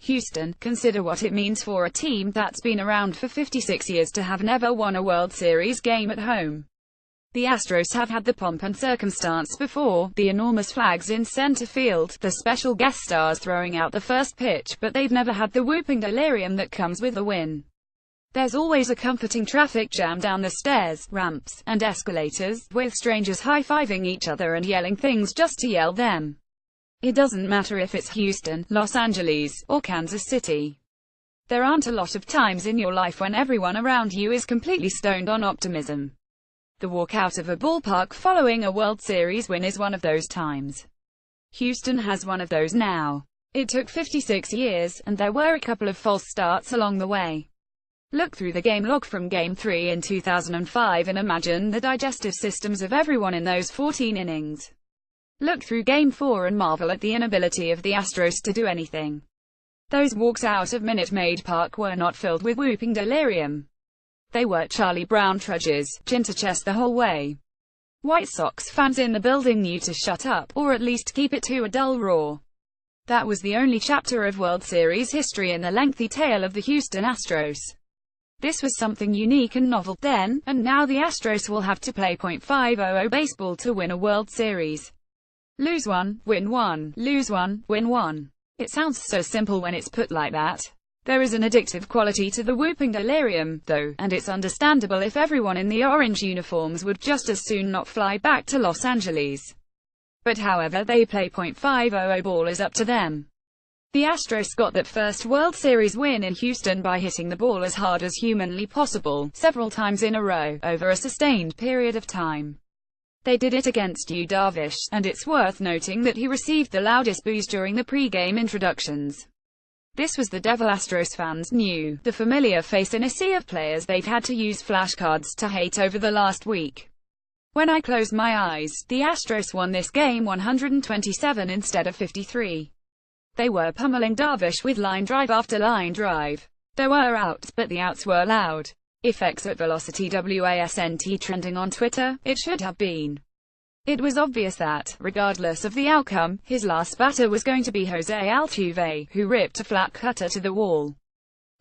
Houston, consider what it means for a team that's been around for 56 years to have never won a World Series game at home. The Astros have had the pomp and circumstance before, the enormous flags in center field, the special guest stars throwing out the first pitch, but they've never had the whooping delirium that comes with a win. There's always a comforting traffic jam down the stairs, ramps, and escalators, with strangers high-fiving each other and yelling things just to yell them. It doesn't matter if it's Houston, Los Angeles, or Kansas City. There aren't a lot of times in your life when everyone around you is completely stoned on optimism. The walk out of a ballpark following a World Series win is one of those times. Houston has one of those now. It took 56 years, and there were a couple of false starts along the way. Look through the game log from Game 3 in 2005 and imagine the digestive systems of everyone in those 14 innings. Look through Game 4 and marvel at the inability of the Astros to do anything. Those walks out of Minute Maid Park were not filled with whooping delirium. They were Charlie Brown trudges, chin to chest the whole way. White Sox fans in the building knew to shut up, or at least keep it to a dull roar. That was the only chapter of World Series history in the lengthy tale of the Houston Astros. This was something unique and novel then, and now the Astros will have to play .500 baseball to win a World Series. Lose one, win one, lose one, win one. It sounds so simple when it's put like that. There is an addictive quality to the whooping delirium, though, and it's understandable if everyone in the orange uniforms would just as soon not fly back to Los Angeles. But however they play .500 ball is up to them. The Astros got that first World Series win in Houston by hitting the ball as hard as humanly possible, several times in a row, over a sustained period of time. They did it against Yu Darvish, and it's worth noting that he received the loudest boos during the pre-game introductions. This was the devil Astros fans knew, the familiar face in a sea of players they've had to use flashcards to hate over the last week. When I closed my eyes, the Astros won this game 127 instead of 53. They were pummeling Darvish with line drive after line drive. There were outs, but the outs were loud. If X at Velocity WASNT trending on Twitter, it should have been. It was obvious that, regardless of the outcome, his last batter was going to be Jose Altuve, who ripped a flat cutter to the wall.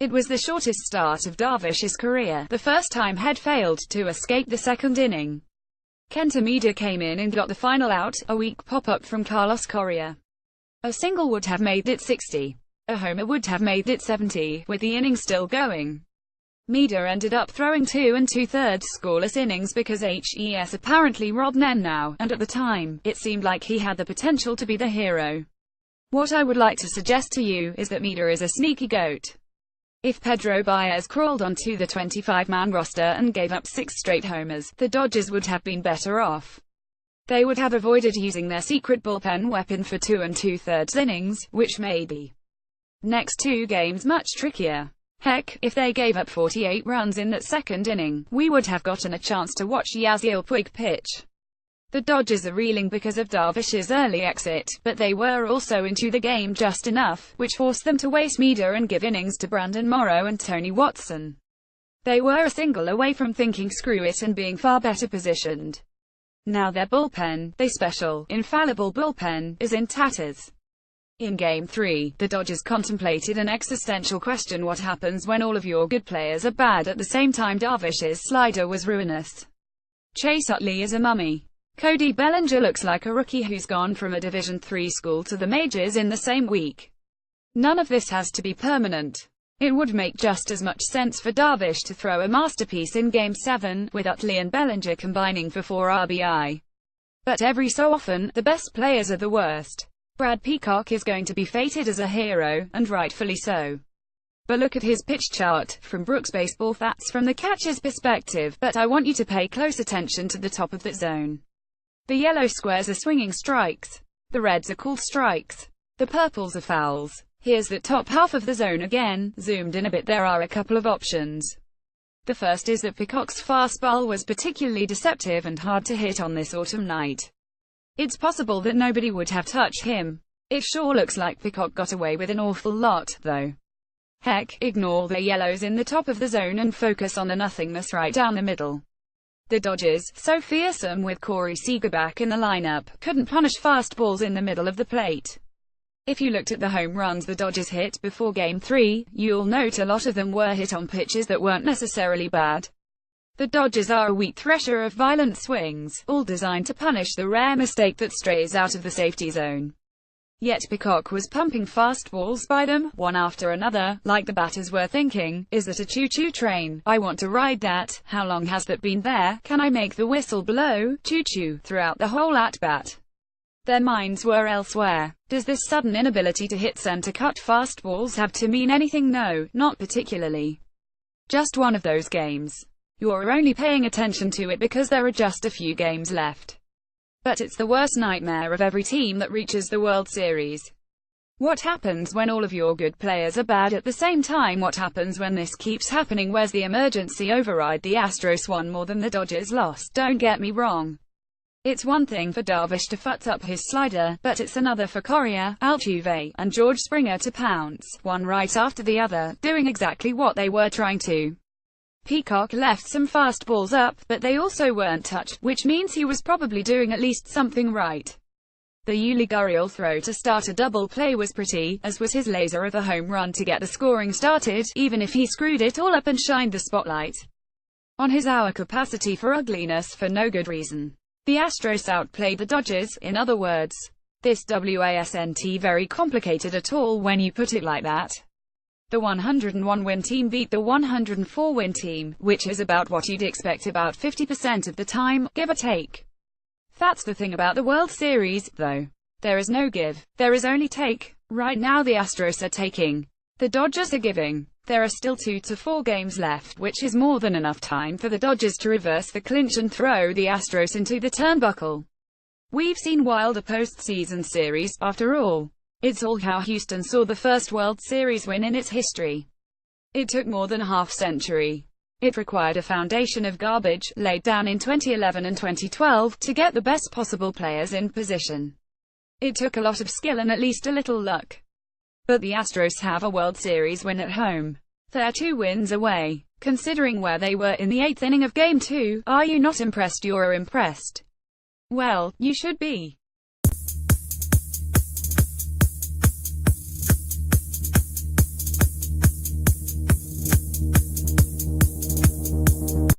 It was the shortest start of Darvish's career, the first time he'd failed to escape the second inning. Kenta Maeda came in and got the final out, a weak pop-up from Carlos Correa. A single would have made it 60. A homer would have made it 70, with the inning still going. Maeda ended up throwing 2 2/3 scoreless innings because HES apparently robbed men now, and at the time, it seemed like he had the potential to be the hero. What I would like to suggest to you is that Maeda is a sneaky goat. If Pedro Baez crawled onto the 25-man roster and gave up 6 straight homers, the Dodgers would have been better off. They would have avoided using their secret bullpen weapon for 2 2/3 innings, which made the next 2 games much trickier. Heck, if they gave up 48 runs in that second inning, we would have gotten a chance to watch Yasiel Puig pitch. The Dodgers are reeling because of Darvish's early exit, but they were also into the game just enough, which forced them to waste Maeda and give innings to Brandon Morrow and Tony Watson. They were a single away from thinking screw it and being far better positioned. Now their bullpen, their special, infallible bullpen, is in tatters. In Game 3, the Dodgers contemplated an existential question: what happens when all of your good players are bad at the same time? Darvish's slider was ruinous. Chase Utley is a mummy. Cody Bellinger looks like a rookie who's gone from a Division III school to the majors in the same week. None of this has to be permanent. It would make just as much sense for Darvish to throw a masterpiece in Game 7, with Utley and Bellinger combining for 4 RBI. But every so often, the best players are the worst. Brad Peacock is going to be feted as a hero, and rightfully so. But look at his pitch chart, from Brooks Baseball. That's from the catcher's perspective, but I want you to pay close attention to the top of that zone. The yellow squares are swinging strikes. The reds are called strikes. The purples are fouls. Here's the top half of the zone again, zoomed in a bit. There are a couple of options. The first is that Peacock's fastball was particularly deceptive and hard to hit on this autumn night. It's possible that nobody would have touched him. It sure looks like Peacock got away with an awful lot, though. Heck, ignore the yellows in the top of the zone and focus on the nothingness right down the middle. The Dodgers, so fearsome with Corey Seager back in the lineup, couldn't punish fastballs in the middle of the plate. If you looked at the home runs the Dodgers hit before Game 3, you'll note a lot of them were hit on pitches that weren't necessarily bad. The Dodgers are a wheat thresher of violent swings, all designed to punish the rare mistake that strays out of the safety zone. Yet Peacock was pumping fastballs by them, one after another, like the batters were thinking, is that a choo-choo train? I want to ride that. How long has that been there? Can I make the whistle blow? Choo-choo, throughout the whole at-bat. Their minds were elsewhere. Does this sudden inability to hit center-cut fastballs have to mean anything? No, not particularly. Just one of those games. You're only paying attention to it because there are just a few games left. But it's the worst nightmare of every team that reaches the World Series. What happens when all of your good players are bad at the same time? What happens when this keeps happening? Where's the emergency override? The Astros won more than the Dodgers lost, don't get me wrong. It's one thing for Darvish to futz up his slider, but it's another for Correa, Altuve, and George Springer to pounce, one right after the other, doing exactly what they were trying to. Peacock left some fastballs up, but they also weren't touched, which means he was probably doing at least something right. The Yuli Gurriel throw to start a double play was pretty, as was his laser of a home run to get the scoring started, even if he screwed it all up and shined the spotlight on his hour capacity for ugliness for no good reason. The Astros outplayed the Dodgers, in other words. This wasn't very complicated at all when you put it like that. The 101-win team beat the 104-win team, which is about what you'd expect about 50% of the time, give or take. That's the thing about the World Series, though. There is no give. There is only take. Right now the Astros are taking. The Dodgers are giving. There are still 2 to 4 games left, which is more than enough time for the Dodgers to reverse the clinch and throw the Astros into the turnbuckle. We've seen wilder postseason series, after all. It's all how Houston saw the first World Series win in its history. It took more than a half-century. It required a foundation of garbage, laid down in 2011 and 2012, to get the best possible players in position. It took a lot of skill and at least a little luck. But the Astros have a World Series win at home. They're 2 wins away. Considering where they were in the 8th inning of Game 2, are you not impressed? You're impressed. Well, you should be.